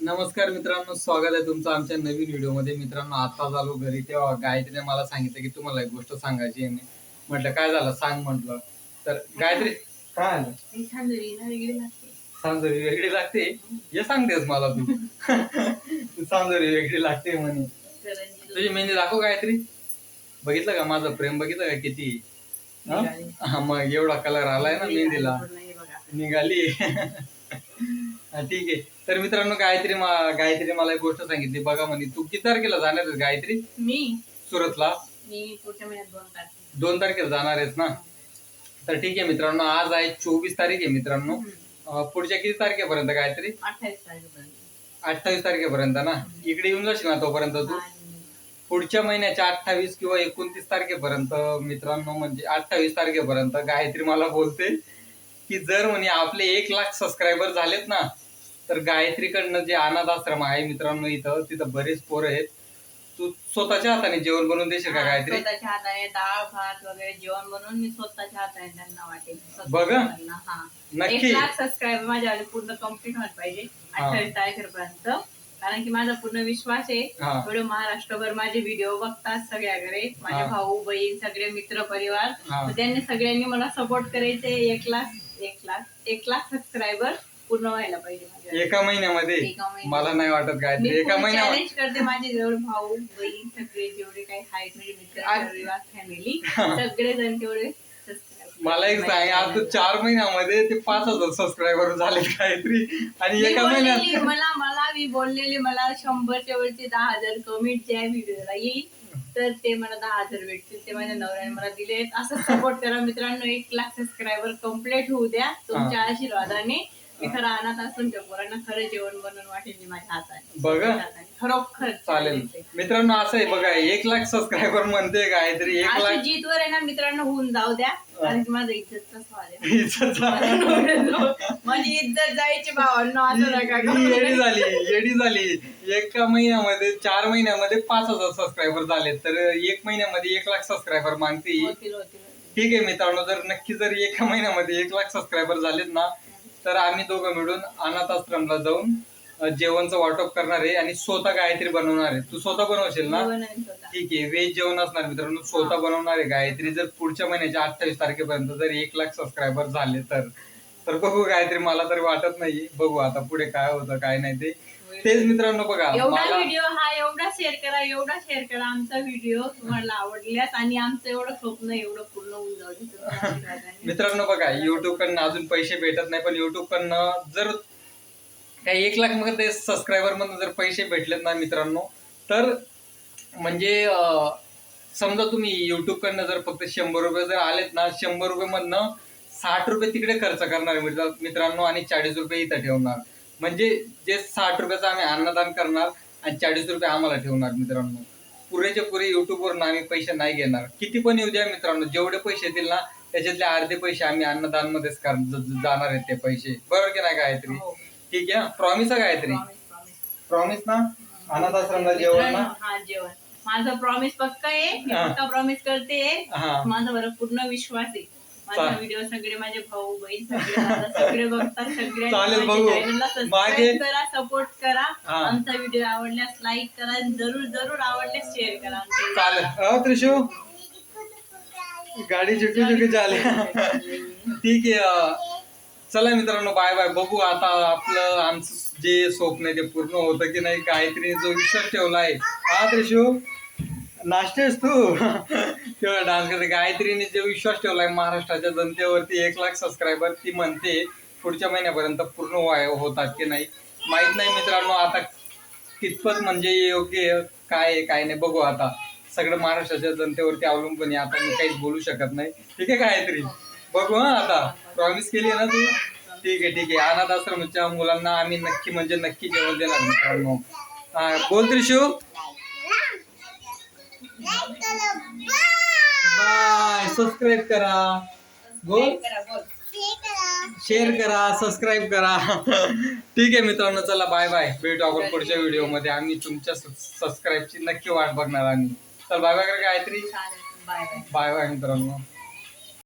नमस्कार मित्रांनो, स्वागत आहे तुमचं आमच्या नवीन व्हिडिओमध्ये. मित्रांनो, आता झालो घरी तेव्हा गायत्रीने मला सांगितलं की तुम्हाला एक गोष्ट सांगायची आहे. म्हटलं काय झालं सांग म्हटलं. तर गायत्री काय आलं? सांजोरी वेगळी लागते हे सांगतेस मला तू. सांजोरी वेगळी लागते म्हणे. तुझी मेहंदी दाखव गायत्री. बघितलं का माझं प्रेम, बघितलं का किती? मग एवढा कलर आलाय ना मेहंदीला, निघाली. ठीक आहे. तर मित्रांनो, गायत्री मला एक गोष्ट सांगितली. बघा म्हणे, तू किती तारखेला जाणार आहेस गायत्री? मी सुरतला मी पुढच्या महिन्यात 2 तारखेला जाणार आहेस ना? तर ठीक आहे मित्रांनो, आज आहे 24 तारीख आहे मित्रांनो. पुढच्या किती तारखेपर्यंत गायत्री? 28 तारखेपर्यंत. 28 तारखेपर्यंत ना? इकडे येऊन जाशील ना तोपर्यंत तू? पुढच्या महिन्याच्या 28 किंवा 29 तारखेपर्यंत मित्रांनो, म्हणजे 28 तारखेपर्यंत गायत्री मला बोलते की जर म्हणे आपले 1 लाख सबस्क्रायबर झालेत ना, तर गायत्रीकडनं जे अनाथ आश्रम आहे मित्रांनो इथं, तिथं बरेच पोरं आहेत. तू स्वतःच्या हाताने जेवण बनवून देशील का गायत्री? स्वतःच्या हाताने डाळ भात वगैरे जेवण बनवून मी स्वतःच्या हाताने त्यांना वाटेल. बघ नक्की 1 लाख सबस्क्रायबर माझ्यावर पूर्ण कम्प्लीट व्हायला पाहिजे 28 तारखेपर्यंत. कारण की माझा पूर्ण विश्वास आहे थोडं महाराष्ट्रभर माझे व्हिडिओ बघतात सगळ्याकडे, माझे भाऊ बहीण सगळे मित्र परिवार, त्यांनी सगळ्यांनी मला सपोर्ट करायचे. 1 लाख सबस्क्रायबर पूर्ण व्हायला पाहिजे एका महिन्यामध्ये. मला नाही वाटत गायत्री एका महिन्यात चॅलेंज करते. माझे जेवढे भाऊ बहीण सगळे जेवढे काही आहेत म्हणजे मित्र परिवार फॅमिली सगळे जण तेवढे मला एक सांग, आता 4 महिन्यामध्ये ते 5,000 सबस्क्रायबर झाले गायत्री, आणि एका महिन्यात मला मी बोललेली मला 100च्या वरती 10,000 कमेंट ज्या व्हिडिओला येईल तर ते मला 10,000 भेटतील. ते माझ्या नवऱ्याने मला दिले. असं सपोर्ट करा मित्रांनो. 1 लाख सबस्क्रायबर कम्प्लीट होऊ द्या तुमच्या आशीर्वादाने. मी खरं अनाथ असून त्या पोरांना खरं जेवण बनवून वाटेल माझ्या हाताने. बघा खरोखर चालेल मित्रांनो. असं आहे बघा, 1 लाख सबस्क्रायबर म्हणते गायत्री. 1 लाख जीतवर आहे ना मित्रांनो, होऊन जाऊ द्या. कारण की माझा इज्जतचा सवाल आहे. माझी इज्जत जायची भावांनो. असं नका येडी झाली. एका महिन्यामध्ये 4 महिन्यामध्ये 5,000 सबस्क्रायबर झाले, तर 1 महिन्यामध्ये 1 लाख सबस्क्रायबर मागते. ठीक आहे मित्रांनो, जर एका महिन्यामध्ये 1 लाख सबस्क्रायबर झालेत ना, तर आम्ही दोघं मिळून अनाथ आश्रमला जाऊन जेवणचं वाटप करणार आहे आणि स्वतः गायत्री बनवणार आहे. तू स्वतः बनवशील ना? ठीक आहे. व्हेज जेवण असणार मित्रांनो, स्वतः बनवणार आहे गायत्री. जर पुढच्या महिन्याच्या 28 तारखेपर्यंत जर 1 लाख सबस्क्रायबर झाले तर बघू गायत्री. मला तरी वाटत नाही, बघू आता पुढे काय होतं काय नाही ते. तेच मित्रांनो बघा, एवढा व्हिडिओ हा एवढा शेअर करा आमचा व्हिडिओ तुम्हाला आवडल्यास, आणि आमचं एवढं स्वप्न एवढं पूर्ण होऊन जाऊ. मित्रांनो बघा, युट्यूब कडनं अजून पैसे भेटत नाही, पण युट्यूब कडनं जर काही 1 लाख मध्ये सबस्क्रायबर मधून जर पैसे भेटलेत ना मित्रांनो, तर म्हणजे समजा तुम्ही युट्यूब कडनं जर फक्त 100 रुपये जर आलेत ना, 100 रुपये मधनं 60 रुपये तिकडे खर्च करणार मित्रांनो, आणि 40 रुपये इथं ठेवणार. म्हणजे जे 60 रुपयाचं आम्ही अन्नदान करणार आणि 40 रुपये आम्हाला ठेवणार मित्रांनो. पुरेचे पुरे युट्यूबवरून आम्ही पैसे नाही घेणार. किती पण येऊ द्या मित्रांनो, जेवढे पैसे येतील ना त्याच्यातले अर्धे पैसे आम्ही अन्नदान मध्येच जाणार आहेत ते पैसे. बरोबर की नाही गायत्री? ठीक आहे. प्रॉमिस आहे गायत्री? प्रॉमिस ना? अनाथ आश्रमला जेवण ना? जेवण माझा प्रॉमिस पक्का आहे. मी पक्का प्रॉमिस करते. माझा बरं पूर्ण विश्वास आहे. माझा व्हिडिओ सगळे माझे भाऊ बहीण सगळे बघतात. सगळे सबस्क्राईब करा, सपोर्ट करा. आमचा व्हिडिओ आवडल्यास लाईक करा, जरूर आवडल्यास शेअर करा. चालेल. त्रिशू गाडी झुकी झाली. ठीक आहे. चला मित्रांनो, बाय बाय. बघू आता आपलं आमचं जे स्वप्न आहे ते पूर्ण होतं की नाही. गायत्रीने जो विश्वास ठेवला आहे. त्रिशू नाश्तेस तू तेव्हा डान्स करते. गायत्रीने जो विश्वास ठेवलाय महाराष्ट्राच्या जनतेवरती 1 लाख सबस्क्रायबर, ती म्हणते पुढच्या महिन्यापर्यंत पूर्ण होतात की नाही माहित नाही मित्रांनो. आता कितपत म्हणजे योग्य काय आहे काय नाही बघू. आता सगळं महाराष्ट्राच्या जनतेवरती अवलंबून आहे. आता मी काहीच बोलू शकत नाही. ठीक आहे गायत्री? बघू. आता प्रॉमिस केली ना तू? ठीक आहे. अनाथ आश्रमाच्या मुलांना आम्ही नक्की म्हणजे नक्की जेवण देणार मित्रांनो. बोल त्रिशू. बाय. सबस्क्राईब करा. बोल. शेअर करा, सबस्क्राईब करा. ठीक आहे मित्रांनो, चला बाय बाय. भेटू आपण पुढच्या व्हिडिओमध्ये. आम्ही तुमच्या सबस्क्राईबची नक्की वाट बघणार आम्ही. चल bye bye Gayatri. Bye bye मित्रांनो.